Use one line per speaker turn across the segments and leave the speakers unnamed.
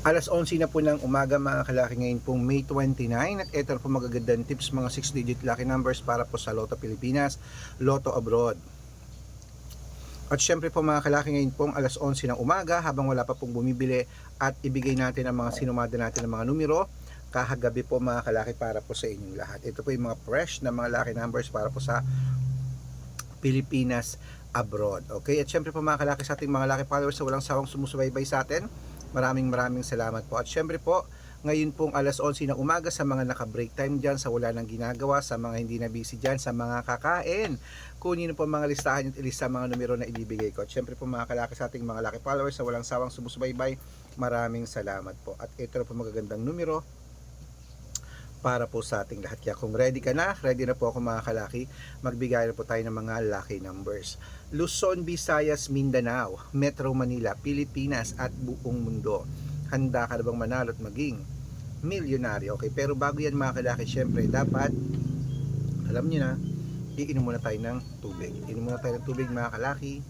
Alas 11 na po ng umaga mga kalaki, ngayon pong May 29, at ito po magagandang tips, mga 6-digit lucky numbers para po sa Lotto Pilipinas, Lotto Abroad. At syempre po mga kalaki, ngayon pong alas 11 ng umaga, habang wala pa pong bumibili, at ibigay natin ang mga sinumada natin ng mga numero kahagabi po mga kalaki para po sa inyong lahat. Ito po yung mga fresh na mga lucky numbers para po sa Pilipinas Abroad. Okay, at syempre po mga kalaki, sa ating mga lucky followers na walang sawang sumusubaybay sa atin, maraming salamat po. At syempre po, ngayon pong alas 11 ng umaga, sa mga naka-break time dyan, sa wala nang ginagawa, sa mga hindi na busy dyan, sa mga kakain, kunin po mga listahan at ilista mga numero na ibibigay ko. At syempre po mga kalaki, sa ating mga lucky followers na walang sawang sumusubaybay, maraming salamat po. At ito na po magagandang numero para po sa ating lahat. Kaya kung ready ka na, ready na po ako mga kalaki, magbigay na po tayo ng mga lucky numbers. Luzon, Visayas, Mindanao, Metro Manila, Pilipinas at buong mundo. Handa ka na bang manalo at maging milyonaryo? Okay, pero bago yan mga kalaki, syempre dapat, alam nyo na, iinom muna tayo ng tubig. Iinom muna tayo ng tubig mga kalaki.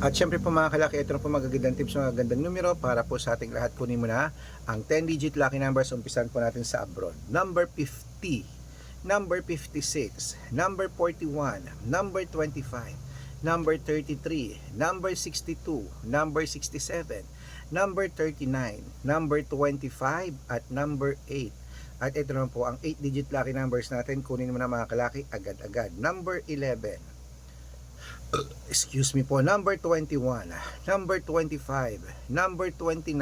At syempre po mga kalaki, ito na po magagandang tips, magagandang numero para po sa ating lahat. Kunin mo na ang 10-digit lucky numbers. Umpisan po natin sa abroad. Number 50, number 56, number 41, number 25, number 33, number 62, number 67, number 39, number 25, at number 8. At ito naman po ang 8-digit lucky numbers natin. Kunin mo na mga kalaki agad-agad. Number 11, excuse me po, number 21, number 25, number 29,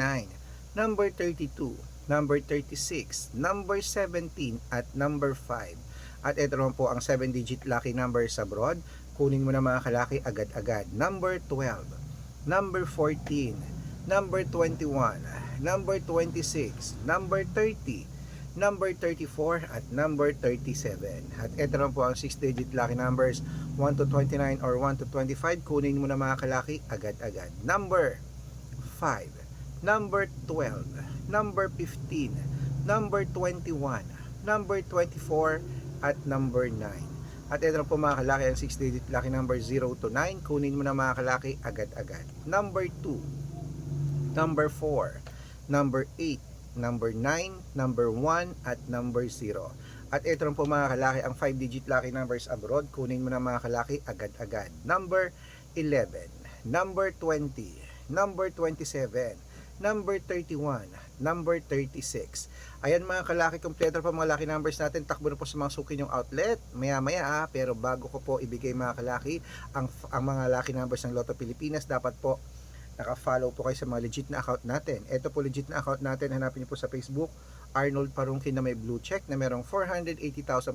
number 32, number 36, number 17, at number 5. At ito naman po ang 7-digit lucky numbers abroad. Kunin mo na mga kalaki agad-agad. Number 12, number 14, number 21, number 26, number 30, number 34, at number 37. At ito naman po ang 6-digit lucky numbers, 1 to 29 or 1 to 25. Kunin mo na mga kalaki agad-agad. Number 5, number 12, number 15, number 21, number 24, at number 9. At ito na po mga kalaki ang 6-digit lucky number, 0 to 9. Kunin mo na mga kalaki agad-agad. Number 2, number 4, number 8, number 9, number 1, at number 0. At ito lang po mga kalaki ang 5-digit lucky numbers abroad. Kunin mo na mga kalaki agad-agad. Number 11, number 20, number 27, number 31, number 36. Ayan mga kalaki, kompleto pa mga lucky numbers natin. Takbo na po sa mga suki yung outlet maya-maya, pero bago ko po ibigay mga kalaki ang mga lucky numbers ng Lotto Pilipinas, dapat po naka-follow po kayo sa mga legit na account natin. Ito po legit na account natin, hanapin niyo po sa Facebook, Arnold Parungkin na may blue check na merong 480,000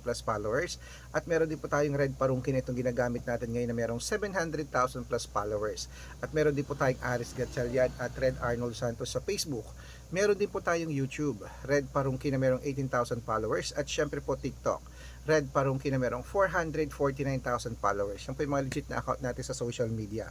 plus followers, at meron din po tayong Red Parungkin itong ginagamit natin ngayon na merong 700,000 plus followers, at meron din po tayong Aris Gatchalian at Red Arnold Santos sa Facebook. Meron din po tayong YouTube, Red Parungkin na merong 18,000 followers, at syempre po TikTok, Red Parungkin na merong 449,000 followers. Yan po yung mga legit na account natin sa social media.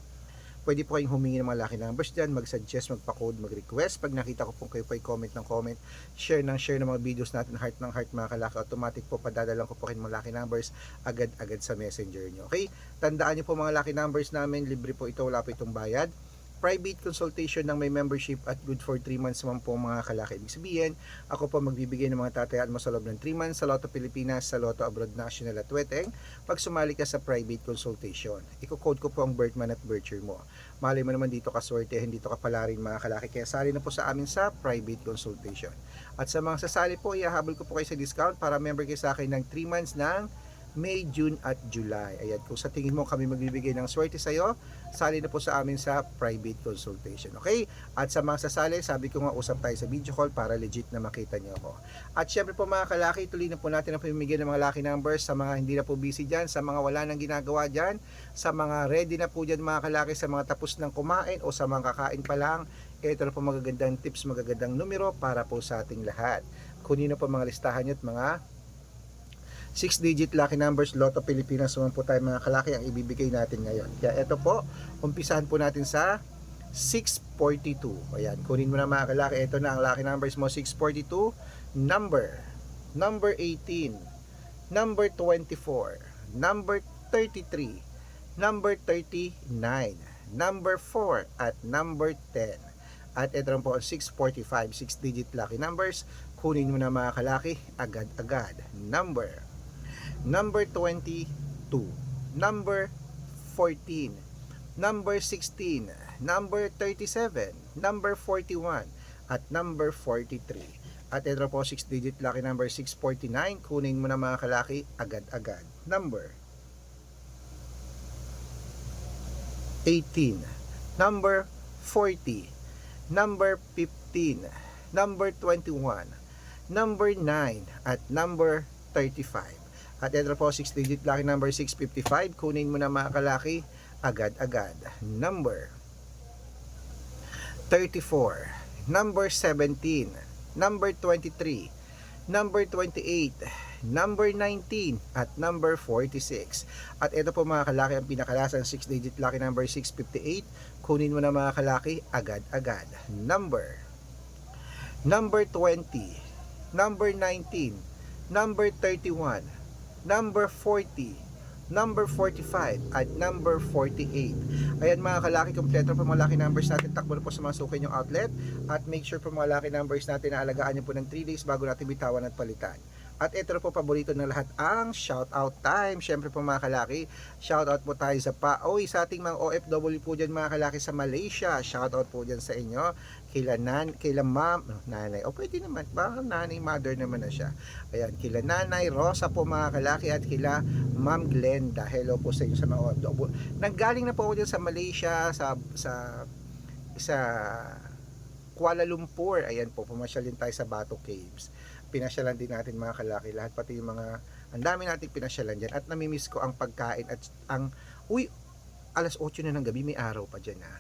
Pwede po kayong humingi ng mga lucky numbers dyan, mag-suggest, magpa-code, mag-request. Pag nakita ko po kayo po ay comment ng comment, share ng mga videos natin, heart ng heart mga kalaki, automatic po padadalang ko po kayo mga lucky numbers agad-agad sa messenger nyo. Okay? Tandaan nyo po mga lucky numbers namin, libre po ito, wala po itong bayad. Private consultation ng may membership at good for 3 months naman po mga kalaki. Ibig sabihin, ako po magbibigay ng mga tatayaan mo sa loob ng 3 months sa Lotto Pilipinas, sa Lotto Abroad National at Weteng, pag sumali ka sa private consultation. Iko-code ko po ang birth month at birth year mo. Malay mo naman dito ka swertehin, dito ka pala rin mga kalaki. Kaya sali na po sa amin sa private consultation. At sa mga sasali po, ihahabol ko po kayo sa discount para member kayo sa akin ng 3 months ng May, June at July. Ayan, kung sa tingin mo kami magbibigay ng swerte sa'yo, sali na po sa amin sa private consultation. Okay? At sa mga sasali, sabi ko nga, usap tayo sa video call para legit na makita niyo ako. At syempre po mga kalaki, tuloy na po natin ang pamimigay ng mga lucky numbers sa mga hindi na po busy dyan, sa mga wala nang ginagawa dyan, sa mga ready na po dyan mga kalaki, sa mga tapos ng kumain o sa mga kakain pa lang. Ito na po magagandang tips, magagandang numero para po sa ating lahat. Kunin na po mga listahan nyo at mga 6-digit lucky numbers, Lotto Pilipinas naman po tayo mga kalaki ang ibibigay natin ngayon. Kaya ito po, umpisahan po natin sa 642. Ayan, kunin mo na mga kalaki. Ito na ang lucky numbers mo, 642, number 18, number 24, number 33, number 39, number 4, at number 10. At ito rin po ang 645, 6-digit lucky numbers. Kunin mo na mga kalaki, agad-agad. Number 22, number 14, number 16, number 37, number 41, at number 43. At ito po 6-digit lucky number 649. Kunin mo na mga kalaki, agad-agad. Number 18, number 40, number 15, number 21, number 9, at number 35. At ito po 6-digit lucky number 655. Kunin mo na mga kalaki, agad-agad. Number 34, number 17, number 23, number 28, number 19, at number 46. At ito po mga kalaki ang pinakalasang 6-digit lucky number 658. Kunin mo na mga kalaki, agad-agad. Number 20, number 19, number 31, number 40, number 45, at number 48. Ayan mga kalaki, kompleto po mga lucky numbers natin. Takbo na po sa mga suki nyong outlet. At make sure po mga lucky numbers natin na alagaan nyo po ng 3 days bago natin bitawan at palitan. At ito na po paborito ng lahat, ang shoutout time. Syempre po mga kalaki, shoutout po tayo sa PAOY, sa ating mga OFW po dyan mga kalaki sa Malaysia. Shoutout po dyan sa inyo. Kaila ma'am, nanay, o pwede naman, baka nanay, mother naman na siya. Ayan, kila nanay Rosa po mga kalaki, at kila ma'am Glenda. Hello po sa inyo sa mga OFW. Nanggaling na po ako dyan sa Malaysia, sa Kuala Lumpur. Ayan po, pumasyal din tayo sa Batu Caves. Pinasyalan din natin mga kalaki, lahat pati yung mga, ang dami nating pinasyalan dyan. At namimiss ko ang pagkain at ang, alas 8 na ng gabi, may araw pa dyan ha.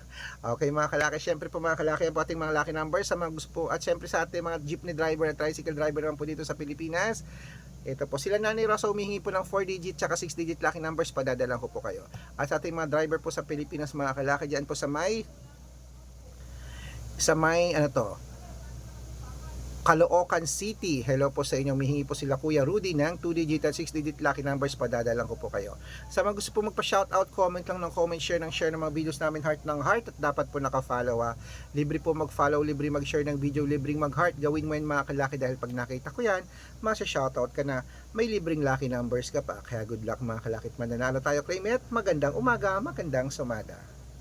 Okay mga kalaki, syempre po mga kalaki, ang po ating mga lucky numbers sa mga gusto po, at syempre sa ating mga jeepney driver at tricycle driver naman po dito sa Pilipinas. Ito po, sila Nanay Rosa humihingi po ng 4-digit tsaka 6-digit lucky numbers, padadalan ko po kayo. At sa ating mga driver po sa Pilipinas mga kalaki, dyan po sa may Caloocan City. Hello po sa inyo. Mihingi po sila Kuya Rudy ng 2-digit at 6-digit lucky numbers. Padadalan ko po kayo. Sa mga gusto po magpa-shoutout, comment lang ng comment, share ng mga videos namin, heart ng heart. At dapat po naka-follow ha. Libre po mag-follow, libre mag-share ng video, libreng mag-heart. Gawin mo yan mga kalaki, dahil pag nakita ko yan, masya-shoutout ka na. May libreng lucky numbers ka pa. Kaya good luck mga kalaki. Mananalo tayo, claim it. Magandang umaga, magandang sumada.